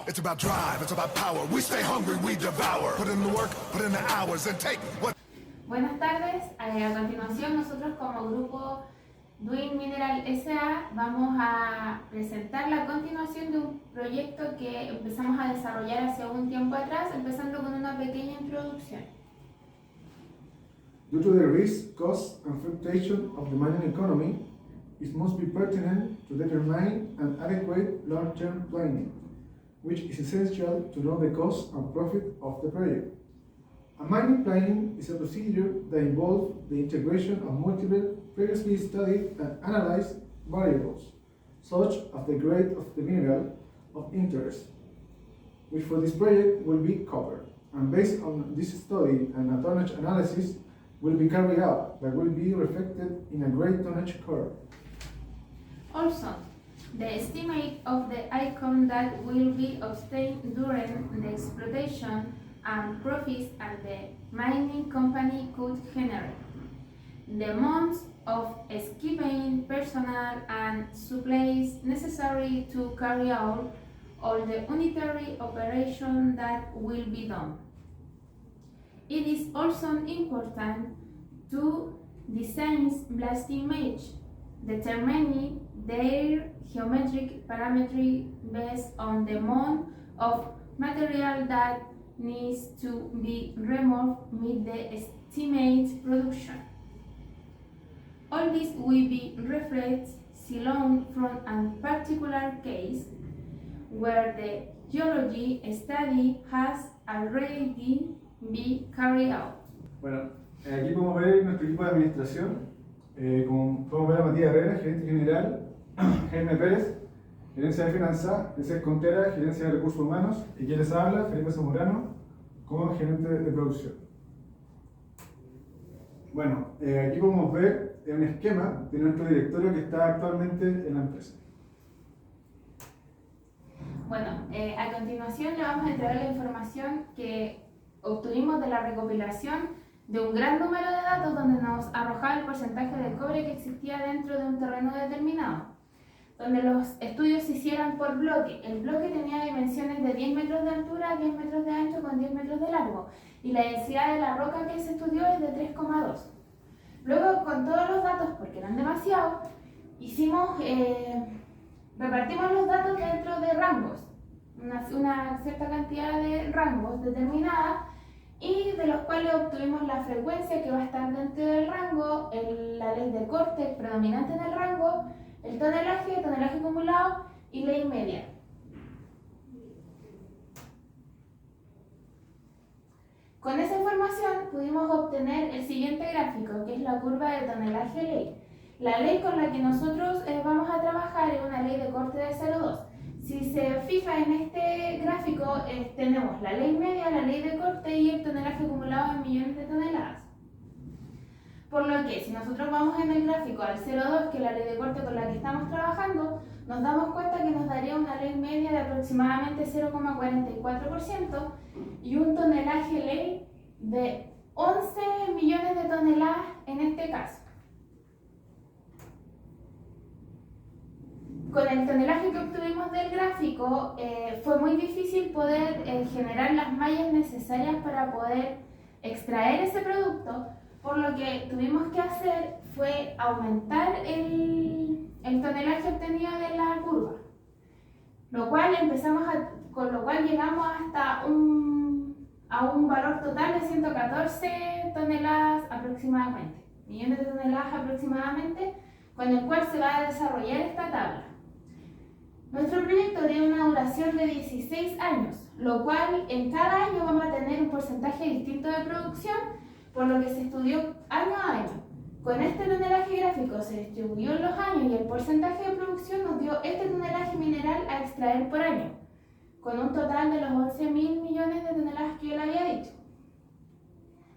It's about drive, it's about power. We stay hungry, we devour. Put in the work, put in the hours, and take what... Buenas tardes. A continuación, nosotros como grupo Doing Mineral S.A. vamos a presentar la continuación de un proyecto que empezamos a desarrollar hace un tiempo atrás, empezando con una pequeña introducción. Due to the risk, cost, and fluctuation of the mining economy, it must be pertinent to determine an adequate long-term planning, which is essential to know the cost and profit of the project. A mining planning is a procedure that involves the integration of multiple previously studied and analyzed variables, such as the grade of the mineral of interest, which for this project will be copper. And based on this study and a tonnage analysis will be carried out that will be reflected in a grade tonnage curve. Also, the estimate of the income that will be obtained during the exploitation and profits that the mining company could generate. The amounts of skipping personnel and supplies necessary to carry out all the unitary operation that will be done. It is also important to design blast image, determining their geometric parametry based on the amount of material that needs to be removed with the estimated production. All this will be reflected alone from a particular case where the geology study has already been carried out. Bueno, aquí podemos ver nuestro equipo de administración. Como podemos ver a Matías Herrera, gerente general, Jaime Pérez, gerencia de finanzas, José Contera, gerencia de recursos humanos, y quien les habla, Felipe Zamorano, como gerente de producción. Bueno, aquí podemos ver un esquema de nuestro directorio que está actualmente en la empresa. Bueno, a continuación le vamos a entregar la información que obtuvimos de la recopilación de un gran número de datos donde nos arrojaba el porcentaje de cobre que existía dentro de un terreno determinado, donde los estudios se hicieron por bloque. El bloque tenía dimensiones de 10 metros de altura, 10 metros de ancho con 10 metros de largo, y la densidad de la roca que se estudió es de 3,2. Luego, con todos los datos, porque eran demasiados, repartimos los datos dentro de rangos, una cierta cantidad de rangos determinada, y de los cuales obtuvimos la frecuencia que va a estar dentro del rango, la ley de corte predominante en el rango, el tonelaje acumulado y ley media. Con esa información pudimos obtener el siguiente gráfico, que es la curva de tonelaje ley. La ley con la que nosotros vamos a trabajar es una ley de corte de 0,2. Si se fija en este gráfico, tenemos la ley media, la ley de corte y el tonelaje acumulado en millones de toneladas. Por lo que, si nosotros vamos en el gráfico al 0,2, que es la ley de corte con la que estamos trabajando, nos damos cuenta que nos daría una ley media de aproximadamente 0,44% y un tonelaje ley de 11 millones de toneladas en este caso. Con el tonelaje que obtuvimos del gráfico, fue muy difícil poder generar las mallas necesarias para poder extraer ese producto, por lo que tuvimos que hacer fue aumentar el tonelaje obtenido de la curva, con lo cual llegamos hasta a un valor total de 114 toneladas aproximadamente, millones de toneladas aproximadamente, con el cual se va a desarrollar esta tabla. Nuestro proyecto tiene una duración de 16 años, lo cual en cada año vamos a tener un porcentaje distinto de producción, por lo que se estudió año a año. Con este tonelaje gráfico se distribuyó en los años y el porcentaje de producción nos dio este tonelaje mineral a extraer por año, con un total de los 11.000 millones de toneladas que yo le había dicho.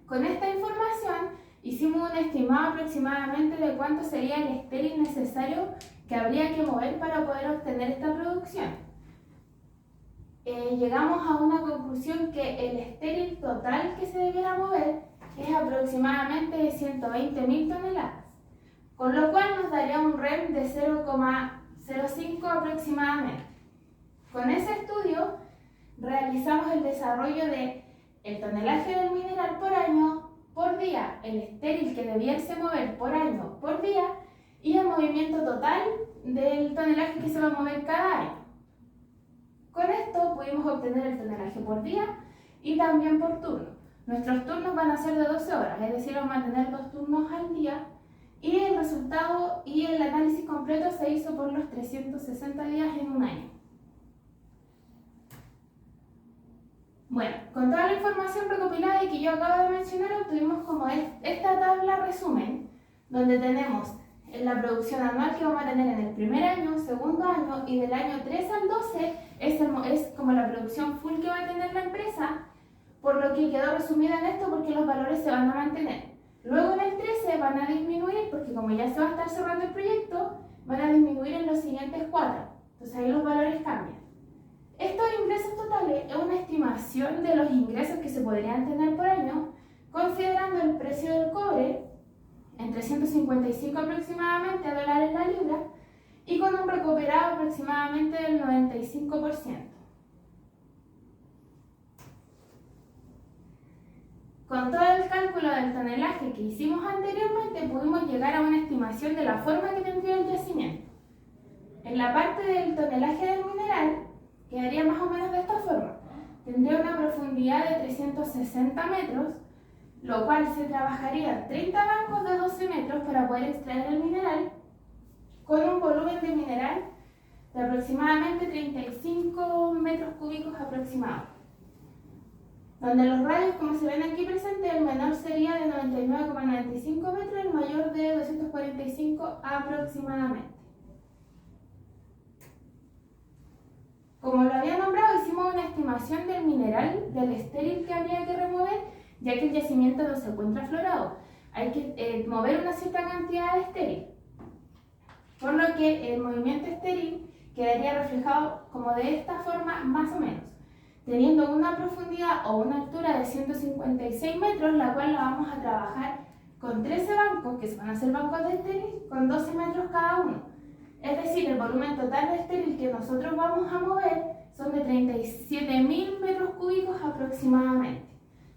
Con esta información hicimos un estimado aproximadamente de cuánto sería el estéril necesario que habría que mover para poder obtener esta producción. Llegamos a una conclusión que el estéril total que se debiera mover es aproximadamente de 120.000 toneladas, con lo cual nos daría un REM de 0,05 aproximadamente. Con ese estudio realizamos el desarrollo de el tonelaje del mineral por año, por día, el estéril que debiese mover por año, por día, y el movimiento total del tonelaje que se va a mover cada año. Con esto pudimos obtener el tonelaje por día y también por turno. Nuestros turnos van a ser de 12 horas, es decir, vamos a tener 2 turnos al día, y el resultado y el análisis completo se hizo por los 360 días en un año. Bueno, con toda la información recopilada y que yo acabo de mencionar, obtuvimos como esta tabla resumen, donde tenemos la producción anual que vamos a tener en el primer año, segundo año, y del año 3 al 12 es como la producción full que va a tener la empresa, por lo que quedó resumida en esto porque los valores se van a mantener. Luego en el 13 van a disminuir, porque como ya se va a estar cerrando el proyecto, van a disminuir en los siguientes 4. Entonces ahí los valores cambian. Estos ingresos totales es una estimación de los ingresos que se podrían tener por año, considerando el precio del cobre en 355 aproximadamente dólares la libra y con un recuperado aproximadamente del 95%. Con todo el cálculo del tonelaje que hicimos anteriormente, pudimos llegar a una estimación de la forma que tendría el yacimiento. En la parte del tonelaje del mineral, quedaría más o menos de esta forma. Tendría una profundidad de 360 metros, lo cual se trabajaría 30 bancos de 12 metros para poder extraer el mineral, con un volumen de mineral de aproximadamente 35 metros cúbicos aproximados. Donde los radios, como se ven aquí presentes, el menor sería de 99,95 metros, el mayor de 245 aproximadamente. Como lo había nombrado, hicimos una estimación del mineral, del estéril que habría que remover, ya que el yacimiento no se encuentra aflorado. Hay que mover una cierta cantidad de estéril. Por lo que el movimiento estéril quedaría reflejado como de esta forma, más o menos, teniendo una profundidad o una altura de 156 metros, la cual la vamos a trabajar con 13 bancos, que van a ser bancos de estéril, con 12 metros cada uno. Es decir, el volumen total de estéril que nosotros vamos a mover son de 37.000 metros cúbicos aproximadamente.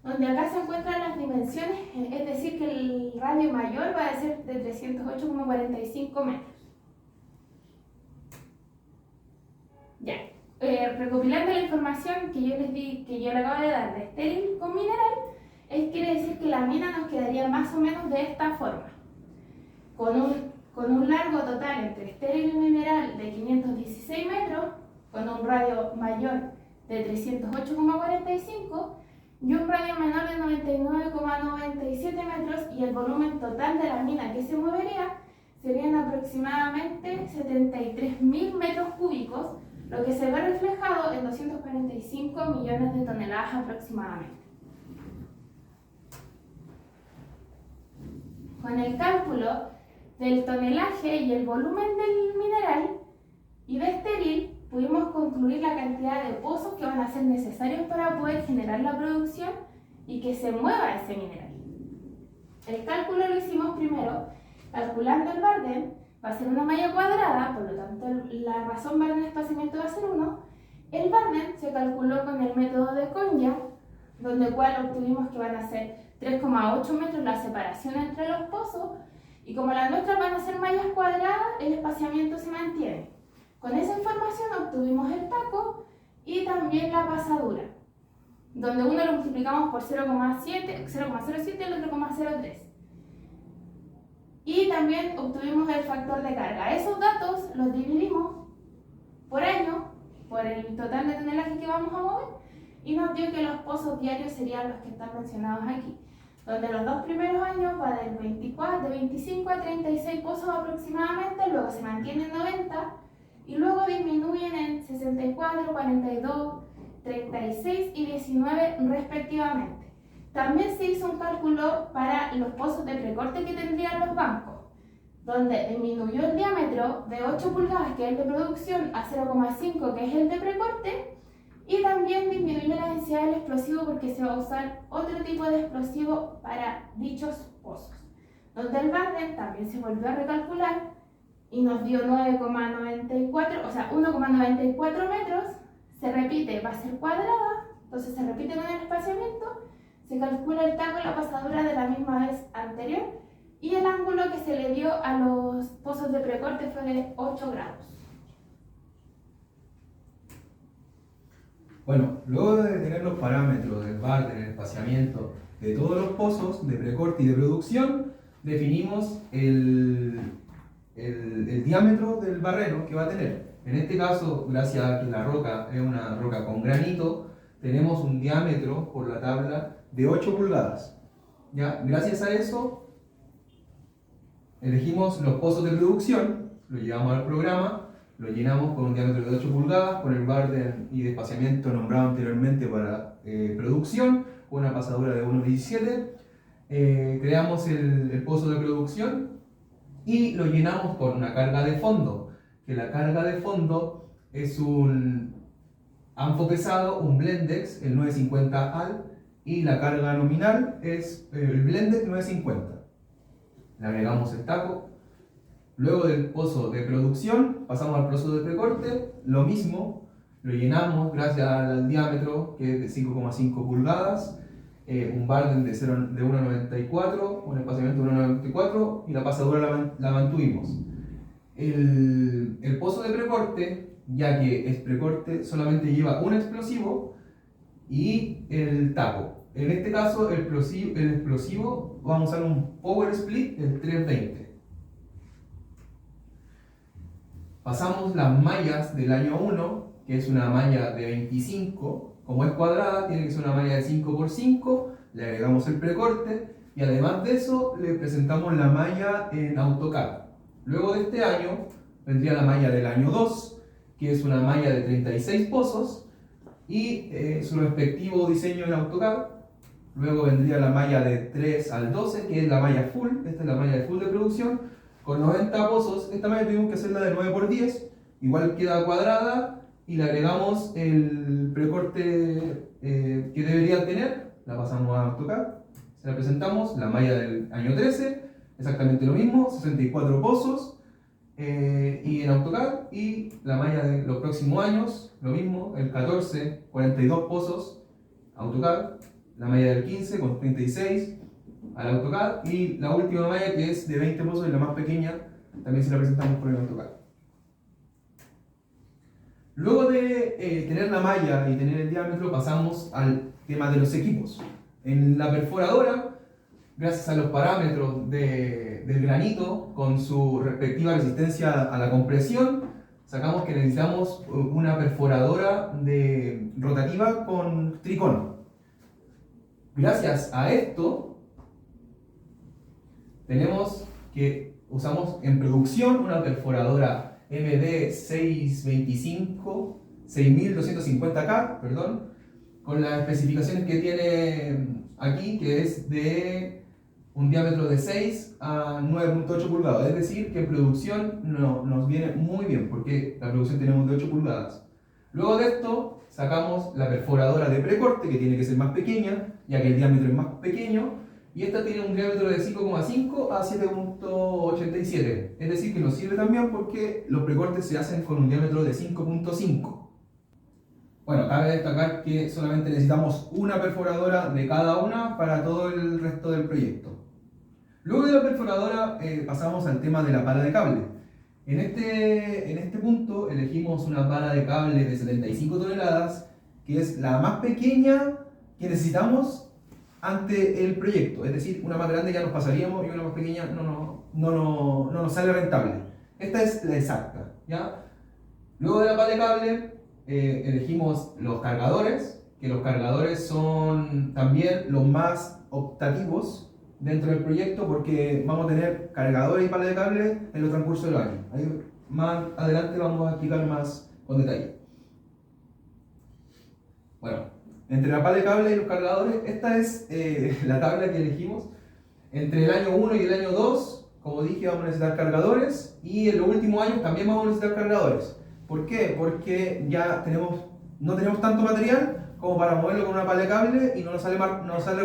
Donde acá se encuentran las dimensiones, es decir, que el radio mayor va a ser de 308,45 metros. Ya, recopilando la información que yo les di, que yo le acabo de dar de estéril con mineral, quiere decir que la mina nos quedaría más o menos de esta forma. Con un largo total entre estéril y mineral de 516 metros, con un radio mayor de 308,45 y un radio menor de 99,97 metros, y el volumen total de la mina que se movería serían aproximadamente 73.000 metros cúbicos, lo que se ve reflejado en 245 millones de toneladas aproximadamente. Con el cálculo del tonelaje y el volumen del mineral y de estéril, pudimos concluir la cantidad de pozos que van a ser necesarios para poder generar la producción y que se mueva ese mineral. El cálculo lo hicimos primero calculando el Bardem, va a ser una malla cuadrada, por lo tanto la razón Bardem de espaciamiento va a ser 1. El Bardem se calculó con el método de Konya, donde cual obtuvimos que van a ser 3,8 metros la separación entre los pozos, y como las nuestras van a ser mallas cuadradas, el espaciamiento se mantiene. Con esa información obtuvimos el taco y también la pasadura, donde uno lo multiplicamos por 0,07 y el otro 0,03. Y también obtuvimos el factor de carga. Esos datos los dividimos por año, por el total de tonelaje que vamos a mover, y nos dio que los pozos diarios serían los que están mencionados aquí, donde los 2 primeros años va de 25 a 36 pozos aproximadamente, luego se mantienen 90 y luego disminuyen en 64, 42, 36 y 19 respectivamente. También se hizo un cálculo para los pozos de precorte que tendrían los bancos, donde disminuyó el diámetro de 8 pulgadas, que es el de producción, a 0,5, que es el de precorte, y también disminuyó la densidad del explosivo porque se va a usar otro tipo de explosivo para dichos pozos, donde el Bardem también se volvió a recalcular y nos dio 9,94, o sea, 1,94 metros se repite, va a ser cuadrada, entonces se repite con el espaciamiento, se calcula el taco en la pasadura de la misma vez anterior y el ángulo que se le dio a los pozos de precorte fue de 8 grados. Bueno, luego de tener los parámetros del barden, el espaciamiento de todos los pozos de precorte y de producción, definimos el diámetro del barreno que va a tener. En este caso, gracias a que la roca es una roca con granito, tenemos un diámetro por la tabla de 8 pulgadas. ¿Ya? Gracias a eso, elegimos los pozos de producción, lo llevamos al programa, lo llenamos con un diámetro de 8 pulgadas, con el barden y de espaciamiento nombrado anteriormente para producción, con una pasadura de 1,17. Creamos el pozo de producción y lo llenamos con una carga de fondo, que la carga de fondo es un anfo pesado, un Blendex, el 950 AL, y la carga nominal es el Blendex 950. Le agregamos el taco. Luego del pozo de producción pasamos al pozo de precorte, lo mismo, lo llenamos gracias al diámetro que es de 5,5 pulgadas, un barden de 1,94, un espaciamiento de 1,94 y la pasadura la mantuvimos. El pozo de precorte, ya que es precorte, solamente lleva un explosivo y el tapo. En este caso, el explosivo vamos a usar un Power Split del 320. Pasamos las mallas del año 1, que es una malla de 25. Como es cuadrada, tiene que ser una malla de 5×5. Le agregamos el precorte y además de eso, le presentamos la malla en AutoCAD. Luego de este año, vendría la malla del año 2, que es una malla de 36 pozos y su respectivo diseño en AutoCAD. Luego vendría la malla de 3 al 12, que es la malla full. Esta es la malla de full de producción. Con 90 pozos, esta malla tuvimos que hacerla de 9×10, igual queda cuadrada y le agregamos el precorte que debería tener, la pasamos a AutoCAD, se la presentamos, la malla del año 13, exactamente lo mismo, 64 pozos y en AutoCAD, y la malla de los próximos años, lo mismo, el 14, 42 pozos, AutoCAD, la malla del 15 con 36, al AutoCAD, y la última malla que es de 20 pozos y la más pequeña también se la presentamos por el AutoCAD. Luego de tener la malla y tener el diámetro, pasamos al tema de los equipos. En la perforadora, gracias a los parámetros del granito con su respectiva resistencia a la compresión, sacamos que necesitamos una perforadora rotativa con tricono. Gracias a esto, tenemos que usamos en producción una perforadora MD 6250K, perdón, con las especificaciones que tiene aquí, que es de un diámetro de 6 a 9,8 pulgadas. Es decir, que en producción nos viene muy bien, porque la producción tenemos de 8 pulgadas. Luego de esto, sacamos la perforadora de precorte, que tiene que ser más pequeña, ya que el diámetro es más pequeño. Y esta tiene un diámetro de 5,5 a 7,87. Es decir, que nos sirve también porque los precortes se hacen con un diámetro de 5,5. Bueno, cabe destacar que solamente necesitamos una perforadora de cada una para todo el resto del proyecto. Luego de la perforadora pasamos al tema de la pala de cable. En este punto elegimos una pala de cable de 75 toneladas, que es la más pequeña que necesitamos ante el proyecto. Es decir, una más grande ya nos pasaríamos y una más pequeña no nos sale rentable. Esta es la exacta, ¿ya? Luego de la pala de cable elegimos los cargadores, que los cargadores son también los más optativos dentro del proyecto, porque vamos a tener cargadores y pala de cable en el transcurso del año. Ahí más adelante vamos a explicar más con detalle. Bueno, entre la pala de cable y los cargadores, esta es la tabla que elegimos. Entre el año 1 y el año 2, como dije, vamos a necesitar cargadores, y en los últimos años también vamos a necesitar cargadores. ¿Por qué? Porque ya no tenemos tanto material como para moverlo con una pala de cable, y no nos sale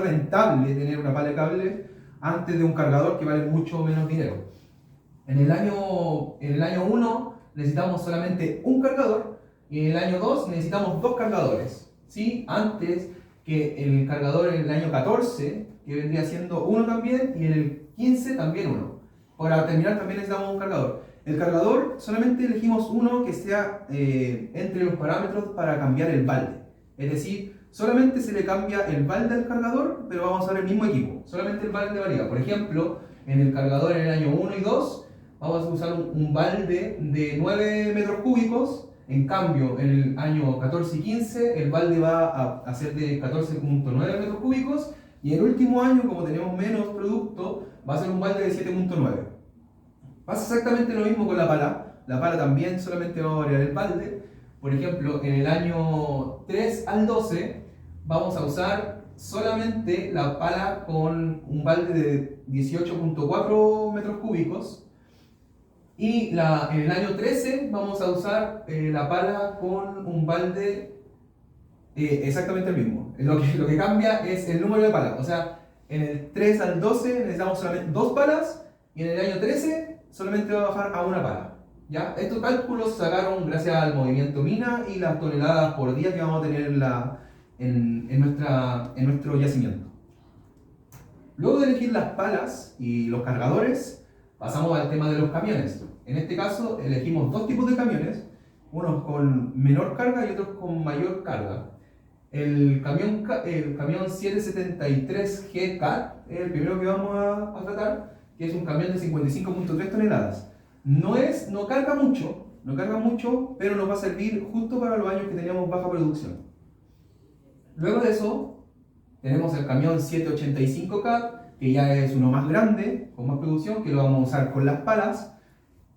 rentable tener una pala de cable antes de un cargador, que vale mucho menos dinero. En el año 1 necesitamos solamente un cargador, y en el año 2 necesitamos 2 cargadores, ¿sí? Antes que el cargador en el año 14, que vendría siendo 1 también, y en el 15 también 1. Para terminar también necesitamos un cargador. El cargador solamente elegimos uno que sea entre los parámetros para cambiar el balde. Es decir, solamente se le cambia el balde al cargador, pero vamos a usar el mismo equipo. Solamente el balde varía. Por ejemplo, en el cargador en el año 1 y 2 vamos a usar un balde de 9 metros cúbicos. En cambio, en el año 14 y 15 el balde va a ser de 14.9 metros cúbicos. Y el último año, como tenemos menos producto, va a ser un balde de 7.9. Pasa exactamente lo mismo con la pala. La pala también solamente va a variar el balde. Por ejemplo, en el año 3 al 12 vamos a usar solamente la pala con un balde de 18.4 metros cúbicos. Y en el año 13 vamos a usar la pala con un balde exactamente el mismo. Lo que cambia es el número de palas. O sea, en el 3 al 12 necesitamos solamente 2 palas y en el año 13 solamente va a bajar a 1 pala. ¿Ya? Estos cálculos se sacaron gracias al movimiento mina y las toneladas por día que vamos a tener en nuestro yacimiento. Luego de elegir las palas y los cargadores, pasamos al tema de los camiones. En este caso elegimos 2 tipos de camiones, unos con menor carga y otros con mayor carga. El camión 773G CAT es el primero que vamos a tratar, que es un camión de 55.3 toneladas. No carga mucho, pero nos va a servir justo para los años que teníamos baja producción. Luego de eso, tenemos el camión 785 CAT, que ya es uno más grande, con más producción, que lo vamos a usar con las palas,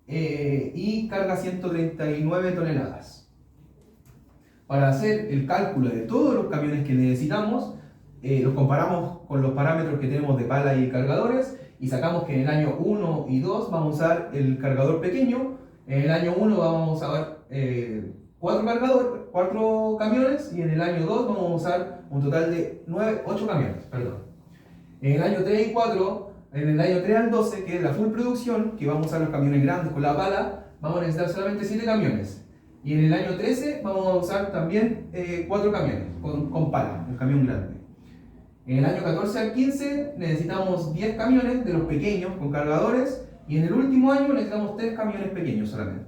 y carga 139 toneladas. Para hacer el cálculo de todos los camiones que necesitamos, los comparamos con los parámetros que tenemos de pala y cargadores, y sacamos que en el año 1 y 2 vamos a usar el cargador pequeño. En el año 1 vamos a usar 4 camiones, y en el año 2 vamos a usar un total de 8 camiones. En el año 3 y 4, en el año 3 al 12, que es la full producción, que vamos a usar los camiones grandes con la pala, vamos a necesitar solamente 7 camiones. Y en el año 13 vamos a usar también 4 camiones con pala, el camión grande. En el año 14 al 15 necesitamos 10 camiones de los pequeños con cargadores, y en el último año necesitamos 3 camiones pequeños solamente.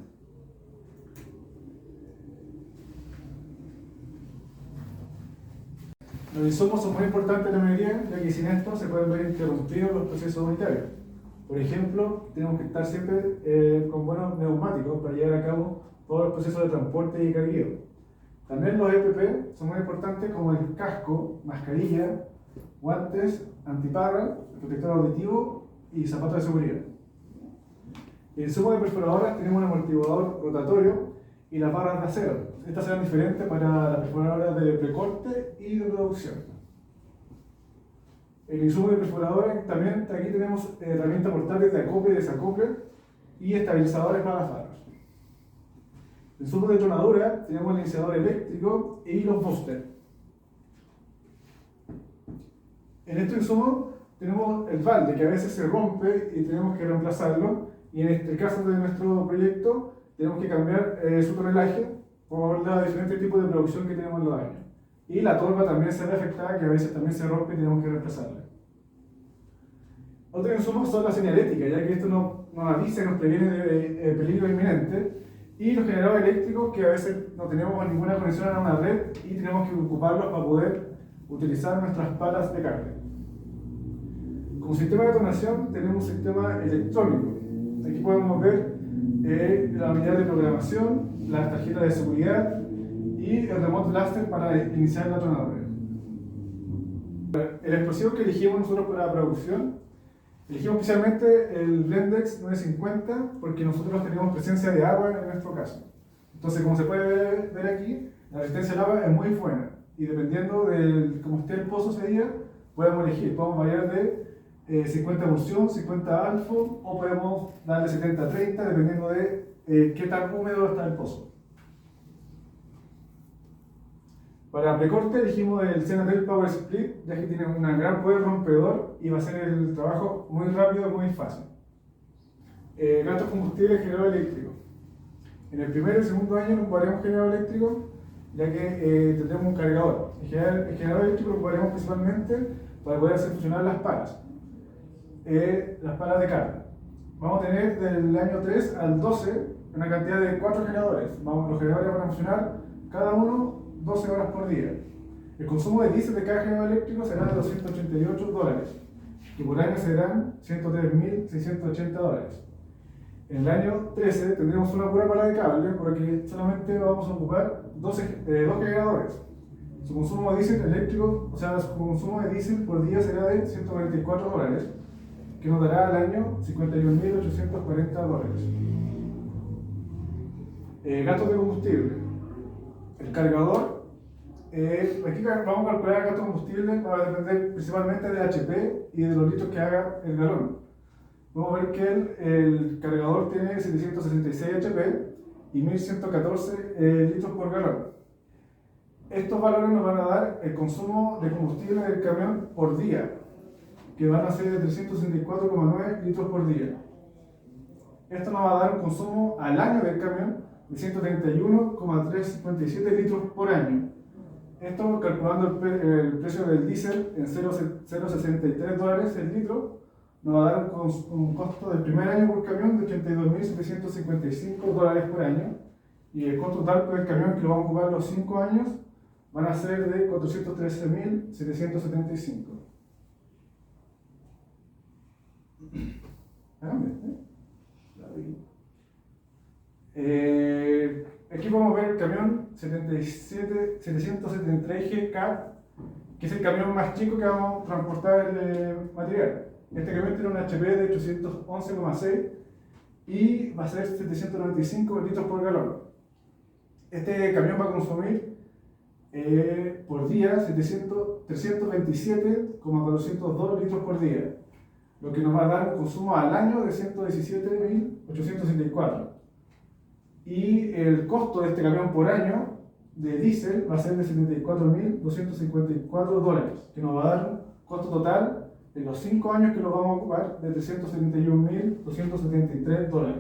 Los insumos son muy importantes en la minería, ya que sin esto se pueden ver interrumpidos los procesos unitarios. Por ejemplo, tenemos que estar siempre con buenos neumáticos para llevar a cabo todos los procesos de transporte y cargueo. También los EPP son muy importantes, como el casco, mascarilla, guantes, antiparra, protector auditivo y zapatos de seguridad. En el insumo de perforadoras tenemos un amortiguador rotatorio y las barras de acero. Estas serán diferentes para las perforadoras de precorte y de producción. El insumo de perforadores también, aquí tenemos herramientas portátiles de acople y desacople y estabilizadores para las barras. El insumo de tronadura tenemos el iniciador eléctrico y los boosters. En este insumo tenemos el balde, que a veces se rompe y tenemos que reemplazarlo, y en este caso de nuestro proyecto tenemos que cambiar su tonelaje por los diferentes tipos de producción que tenemos en los años. Y la torba también se ve afectada, que a veces también se rompe y tenemos que reemplazarla. Otro insumo son las señaléticas, ya que esto nos avisa y nos previene de peligro inminente, y los generadores eléctricos, que a veces no tenemos ninguna conexión a una red y tenemos que ocuparlos para poder utilizar nuestras palas de carga. Como sistema de detonación tenemos un sistema electrónico. Aquí podemos ver la unidad de programación, las tarjetas de seguridad y el remote blaster para iniciar la detonadora. El explosivo que elegimos nosotros para la producción, elegimos especialmente el Blendex 950 porque nosotros tenemos presencia de agua en nuestro caso. Entonces, como se puede ver aquí, la resistencia al agua es muy buena, y dependiendo de cómo esté el pozo ese día, podemos elegir, podemos variar de 50 emulsión, 50 alfo, o podemos darle 70-30 dependiendo de qué tan húmedo está el pozo. Para precorte elegimos el Senatel Power Split, ya que tiene un gran poder rompedor y va a hacer el trabajo muy rápido y muy fácil. Gasto combustible generador eléctrico. En el primer y segundo año no ocuparemos generador eléctrico, ya que tendremos un cargador. El generador eléctrico lo ocuparemos principalmente para poder hacer funcionar las palas de carga. Vamos a tener del año 3 al 12 una cantidad de 4 generadores. Los generadores van a funcionar cada uno 12 horas por día. El consumo de diésel de cada generador eléctrico será de $288, que por año serán $103.680. En el año 13 tendremos una pura pala de cable, porque solamente vamos a ocupar dos generadores. Su consumo de diésel eléctrico, o sea, su consumo de diésel por día será de $144, que nos dará al año $51.840. Gastos de combustible. El cargador, aquí vamos a calcular el gasto de combustible, va a depender principalmente del HP y de los litros que haga el galón. Vamos a ver que el cargador tiene 766 HP y 1114 litros por galón. Estos valores nos van a dar el consumo de combustible del camión por día, que van a ser de 364,9 litros por día. Esto nos va a dar un consumo al año del camión de 131,357 litros por año. Esto calculando el precio del diésel en $0,63 el litro, nos va a dar un costo del primer año por camión de $82.755 por año, y el costo total por el camión, que lo vamos a ocupar los 5 años, van a ser de $413.775. Aquí podemos ver el camión 773GK, que es el camión más chico que vamos a transportar material. Este camión tiene un HP de 811,6 y va a ser 795 litros por galón. Este camión va a consumir por día 327,402 litros por día, lo que nos va a dar un consumo al año de 117.864. Y el costo de este camión por año de diésel va a ser de $74.254, que nos va a dar un costo total en los 5 años que lo vamos a ocupar de $371.273.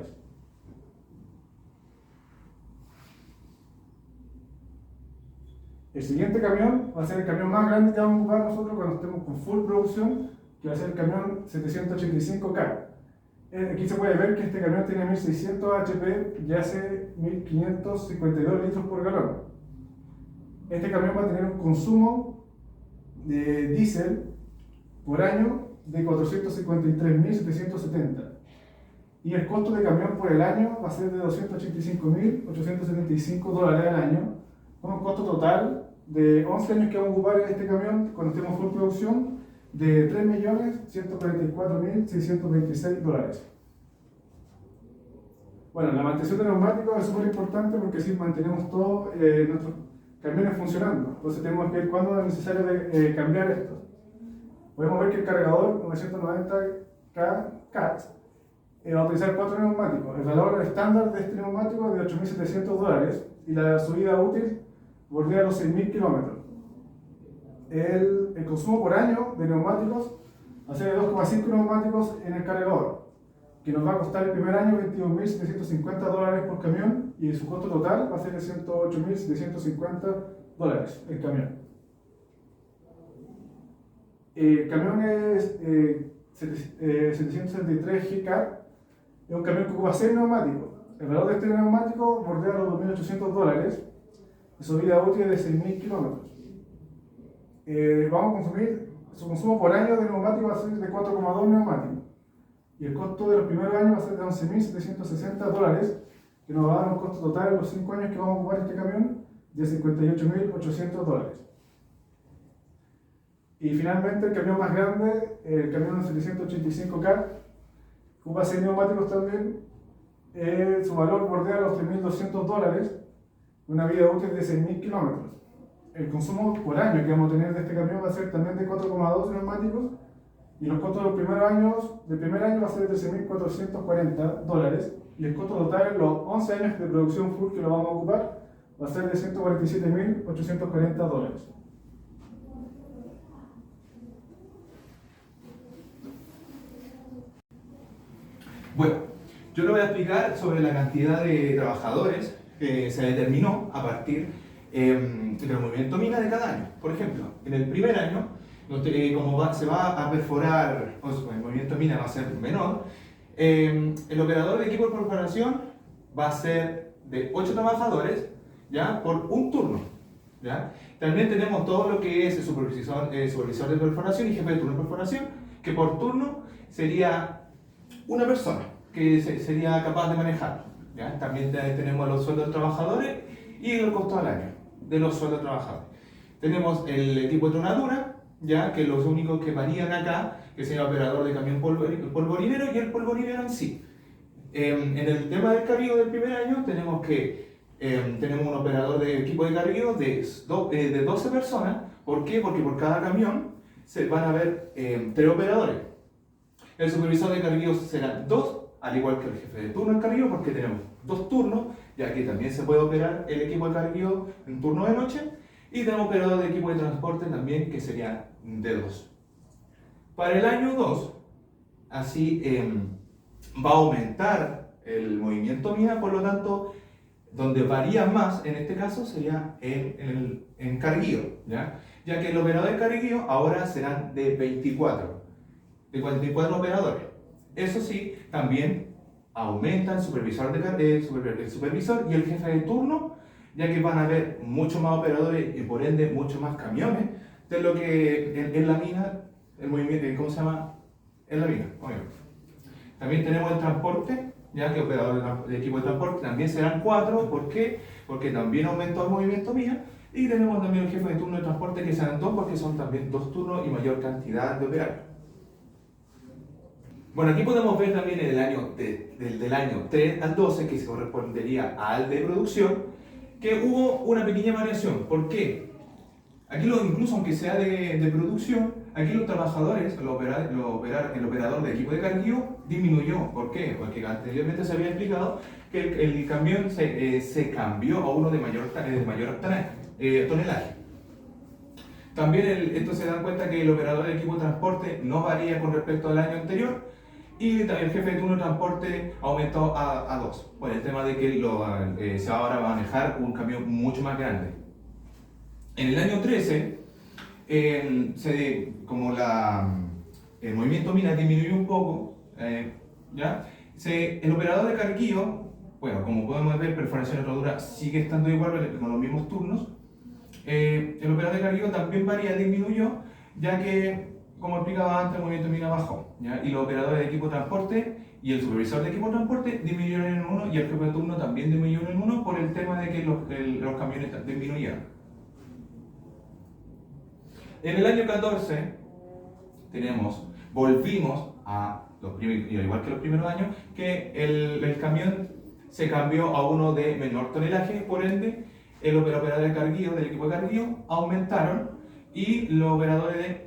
El siguiente camión va a ser el camión más grande que vamos a ocupar nosotros cuando estemos con full producción, que va a ser el camión 785K. Aquí se puede ver que este camión tiene 1600 HP y hace 1552 litros por galón. Este camión va a tener un consumo de diésel por año de 453.770. Y el costo de camión por el año va a ser de $285.875 al año, con un costo total de 11 años que vamos a ocupar en este camión cuando estemos full producción de $3.144.626. Bueno, la mantención de neumáticos es súper importante porque así mantenemos todos nuestros camiones funcionando. Entonces tenemos que ver cuándo es necesario cambiar esto. Podemos ver que el cargador 990K CAT va a utilizar 4 neumáticos. El valor estándar de este neumático es de $8.700 y la subida útil bordea los 6.000 kilómetros. El consumo por año de neumáticos va a ser de 2,5 neumáticos en el cargador, que nos va a costar el primer año $22.750 por camión, y su costo total va a ser de $108.750 el camión. El camión es 773 GK, es un camión que ocupa 6 neumáticos. El valor de este neumático bordea los $2.800 y su vida útil es de 6.000 kilómetros. Vamos a consumir, su consumo por año de neumático va a ser de 4,2 neumáticos. Y el costo de los primeros años va a ser de $11.760, que nos va a dar un costo total en los 5 años que vamos a ocupar este camión de $58.800. Y finalmente el camión más grande, el camión 785K, ocupa 6 neumáticos también. Su valor bordea los $3.200, una vida útil de 6.000 kilómetros. El consumo por año que vamos a tener de este camión va a ser también de 4,2 neumáticos, y los costos de los primeros años, del primer año va a ser de $13.440, y el costo total en los 11 años de producción full que lo vamos a ocupar va a ser de $147.840. Bueno, Yo le voy a explicar sobre la cantidad de trabajadores que se determinó a partir del movimiento mina de cada año. Por ejemplo, en el primer año, como se va a perforar, o sea, el movimiento mina va a ser menor, el operador de equipo de perforación va a ser de 8 trabajadores, ¿ya? Por un turno, ¿ya? También tenemos todo lo que es el supervisor de perforación y jefe de turno de perforación, que por turno sería una persona que sería capaz de manejarlo, ¿ya? También tenemos los sueldos de trabajadores y el costo al año de los sueldos de trabajadores. Tenemos el equipo de tronadura, ¿ya? Que los únicos que varían acá, que sería el operador de camión polvorinero y el polvorinero en sí. En el tema del carguillo del primer año tenemos un operador de equipo de carguillo de 12 personas. ¿Por qué? Porque por cada camión se van a ver 3 operadores. El supervisor de carguillo serán 2, al igual que el jefe de turno en carguillo, porque tenemos 2 turnos, ya que también se puede operar el equipo de carguillo en turno de noche. Y tenemos operador de equipo de transporte también, que sería de 2. Para el año 2, así va a aumentar el movimiento mina, por lo tanto, donde varía más en este caso sería en carguillo, ¿ya? Ya que el operador de carguillo ahora serán de 24 operadores. Eso sí, también aumenta el supervisor y el jefe de turno, ya que van a haber muchos más operadores y por ende muchos más camiones de lo que en la mina, el movimiento, ¿cómo se llama? En la mina, obviamente. También tenemos el transporte, ya que operadores de equipo de transporte también serán 4. ¿Por qué? Porque también aumentó el movimiento mina. Y tenemos también el jefe de turno de transporte, que serán 2, porque son también 2 turnos y mayor cantidad de operarios. Bueno, aquí podemos ver también el año del año 3 al 12, que se correspondería al de producción, que hubo una pequeña variación. ¿Por qué? Aquí incluso aunque sea de producción, aquí los trabajadores, el operador de equipo de carguillo disminuyó. ¿Por qué? Porque anteriormente se había explicado que el camión se cambió a uno de mayor tonelaje. También esto se dan cuenta que el operador de equipo de transporte no varía con respecto al año anterior, y también el jefe de turno de transporte aumentó a 2, por el tema de que se va ahora a manejar un camión mucho más grande. En el año 13, como el movimiento mina disminuyó un poco, ¿ya? El operador de carguillo, bueno, como podemos ver, perforación y rodadura sigue estando igual con los mismos turnos. El operador de carguillo también disminuyó, ya que, como explicaba antes, el movimiento mina bajó, ¿ya? Y los operadores de equipo de transporte y el supervisor de equipo de transporte disminuyeron en 1, y el jefe de turno también disminuyó en 1 por el tema de que los camiones disminuyeron. En el año 14 volvimos a igual que los primeros años, que el camión se cambió a uno de menor tonelaje, por ende el operador de carguillo, del equipo de carguillo, aumentaron, y los operadores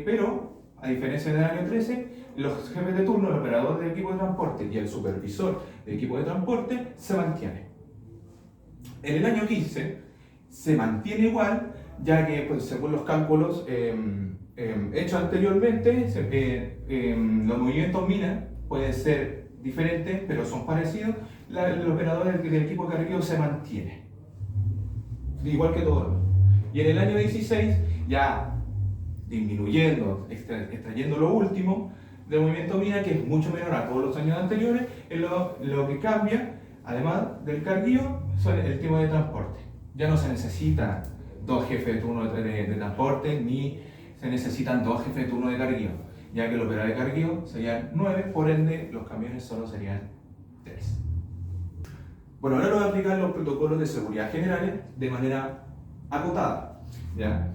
pero a diferencia del año 13, los jefes de turno, el operador del equipo de transporte y el supervisor del equipo de transporte se mantienen. En el año 15 se mantiene igual, ya que pues, según los cálculos hechos anteriormente, los movimientos mina pueden ser diferentes, pero son parecidos. El operador del equipo de carguillo se mantiene, igual que todos. Y en el año 16, ya disminuyendo, extrayendo lo último del movimiento mina, que es mucho menor a todos los años anteriores, lo que cambia, además del carguillo, son el tipo de transporte. Ya no se necesita 2 jefes de turno de transporte, ni se necesitan 2 jefes de turno de carguillo, ya que el operador de carguillo serían 9, por ende los camiones solo serían 3. Bueno, ahora les voy a aplicar los protocolos de seguridad generales de manera acotada, ¿ya?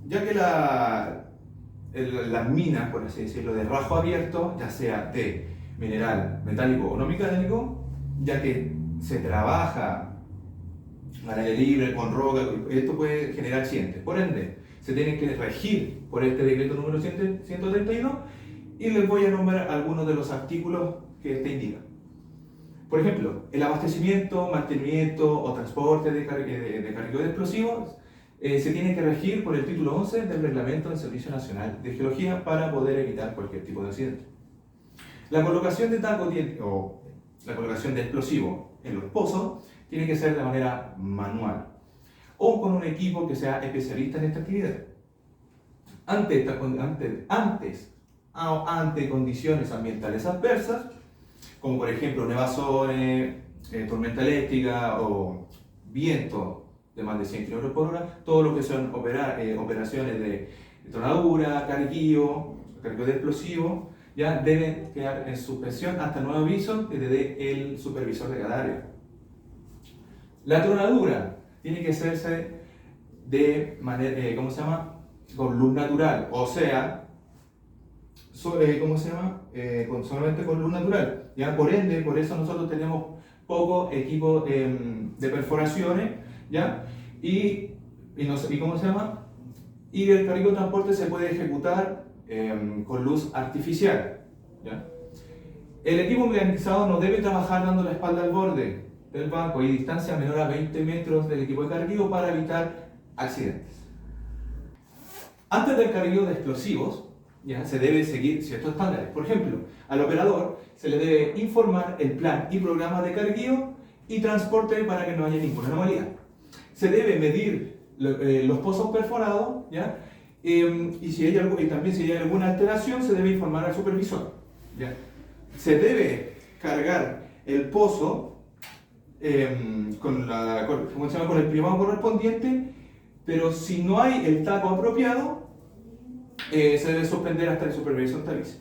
Ya que las minas, por así decirlo, de rajo abierto, ya sea de mineral, metálico o no metálico, ya que se trabaja al aire libre, con roca, esto puede generar accidentes. Por ende, se tienen que regir por este decreto número 132, y les voy a nombrar algunos de los artículos que este indica. Por ejemplo, el abastecimiento, mantenimiento o transporte de carguillo de explosivos se tiene que regir por el título 11 del Reglamento del Servicio Nacional de Geología para poder evitar cualquier tipo de accidente. La colocación de taco o la colocación de explosivo en los pozos tiene que ser de manera manual o con un equipo que sea especialista en esta actividad. Ante condiciones ambientales adversas, como por ejemplo nevazones, tormenta eléctrica o viento de más de 100 km por hora, todo lo que son operaciones de detonadura, carguío de explosivo, ya deben quedar en suspensión hasta nuevo aviso que te dé el supervisor de cada área. La tronadura tiene que hacerse de manera, con luz natural, o sea, solamente con luz natural. Ya por ende, por eso nosotros tenemos poco equipo de perforaciones, ¿ya? Y el carril de transporte se puede ejecutar con luz artificial, ¿ya? El equipo mecanizado no debe trabajar dando la espalda al borde del banco y distancia menor a 20 metros del equipo de carguío para evitar accidentes. Antes del carguío de explosivos, ya se debe seguir ciertos estándares. Por ejemplo, al operador se le debe informar el plan y programa de carguío y transporte para que no haya ninguna anomalía. Se debe medir los pozos perforados, ¿ya? Y también si hay alguna alteración se debe informar al supervisor, ¿ya? Se debe cargar el pozo con el primado correspondiente, pero si no hay el taco apropiado, se debe suspender hasta el supervisor te avise.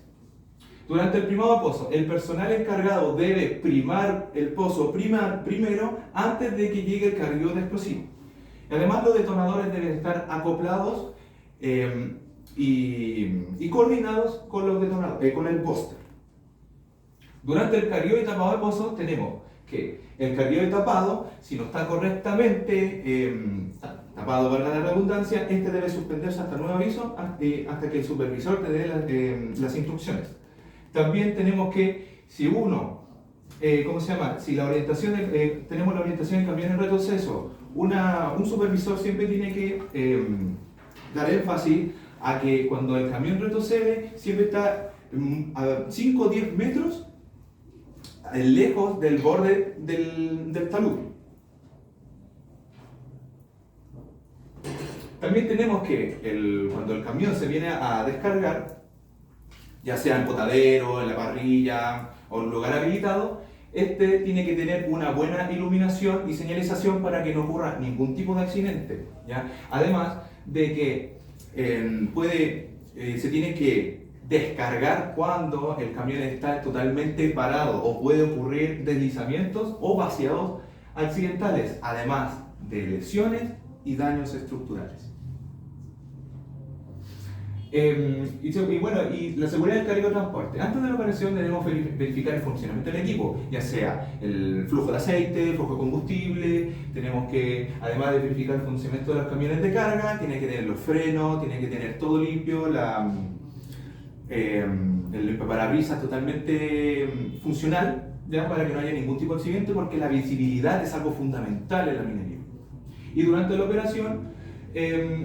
Durante el primado de pozo, el personal encargado debe primar el pozo primero antes de que llegue el carguío de explosivo. Además, los detonadores deben estar acoplados y coordinados con los detonadores, con el booster. Durante el carguío y tapado de pozo tenemos que el carguío y tapado, si no está correctamente tapado, valga la redundancia, este debe suspenderse hasta nuevo aviso hasta que el supervisor te dé las instrucciones. También tenemos que, si si la orientación tenemos la orientación en camión en retroceso, un supervisor siempre tiene que dar énfasis a que cuando el camión retrocede, siempre está a 5 o 10 metros lejos del borde del talud. También tenemos que cuando el camión se viene a descargar, ya sea en botadero, en la parrilla o en un lugar habilitado, este tiene que tener una buena iluminación y señalización para que no ocurra ningún tipo de accidente, ¿ya? Además de que se tiene que descargar cuando el camión está totalmente parado o puede ocurrir deslizamientos o vaciados accidentales, además de lesiones y daños estructurales. Y la seguridad del carguío de transporte. Antes de la operación debemos verificar el funcionamiento del equipo, ya sea el flujo de aceite, el flujo de combustible. Tenemos que, además de verificar el funcionamiento de los camiones de carga, tiene que tener los frenos, tiene que tener todo limpio, el limpiaparabrisas totalmente funcional, ya, para que no haya ningún tipo de accidente, porque la visibilidad es algo fundamental en la minería. Y durante la operación,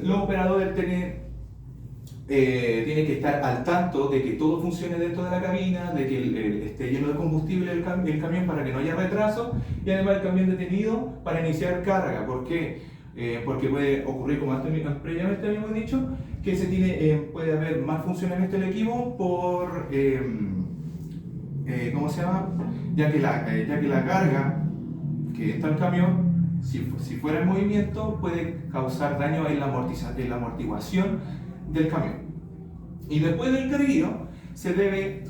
los operadores tienen que estar al tanto de que todo funcione dentro de la cabina, de que esté lleno de combustible el camión para que no haya retraso, y además el camión detenido para iniciar carga. ¿Por qué? Porque puede ocurrir, como previamente habíamos dicho, que puede haber mal funcionamiento del equipo por, ya que la carga que está en el camión, si fuera en movimiento, puede causar daño en la amortiguación del camión. Y después del carguío se debe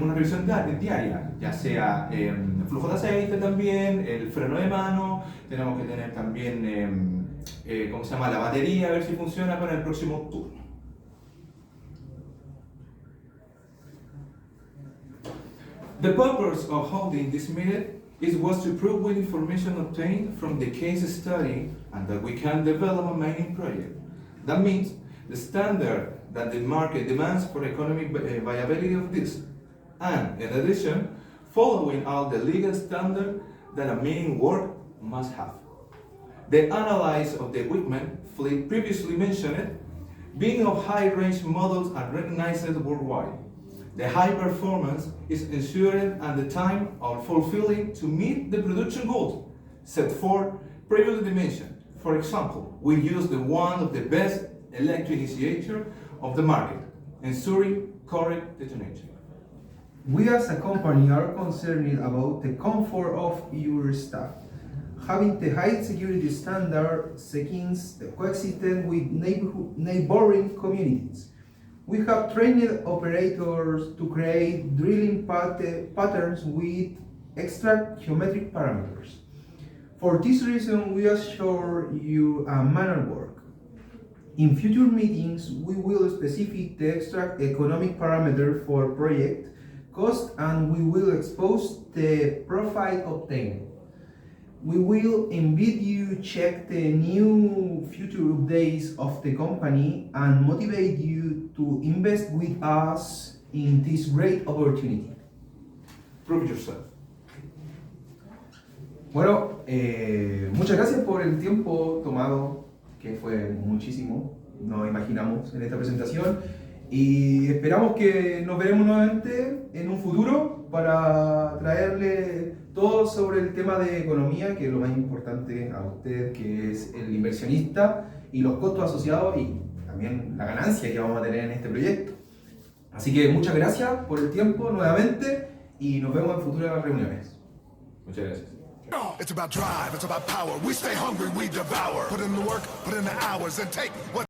una revisión diaria, ya sea el flujo de aceite también, el freno de mano, tenemos que tener también la batería, a ver si funciona para el próximo turno. The purpose of holding this meeting was to prove with information obtained from the case study and that we can develop a mining project. That means the standard that the market demands for economic viability of this, and in addition, following all the legal standards that a mining work must have. The analysis of the equipment fleet previously mentioned being of high-range models and recognized worldwide. The high performance is ensured at the time of fulfilling to meet the production goals set forth previously mentioned. For example, we use the one of the best electric initiator of the market, ensuring correct detonation. We as a company are concerned about the comfort of your staff, having the high security standard seeking coexistence with neighboring communities. We have trained operators to create drilling patterns with extra geometric parameters. For this reason, we assure you a manual work. In future meetings, we will specify the extra economic parameter for project cost and we will expose the profit obtained. We will invite you check the new future updates of the company and motivate you to invest with us in this great opportunity. Prove yourself. Bueno, muchas gracias por el tiempo tomado, que fue muchísimo, nos imaginamos en esta presentación, y esperamos que nos veremos nuevamente en un futuro para traerle todo sobre el tema de economía, que es lo más importante a usted, que es el inversionista, y los costos asociados y también la ganancia que vamos a tener en este proyecto. Así que muchas gracias por el tiempo nuevamente y nos vemos en futuras reuniones. Muchas gracias. It's about drive, it's about power. We stay hungry, we devour. Put in the work, put in the hours, and take what's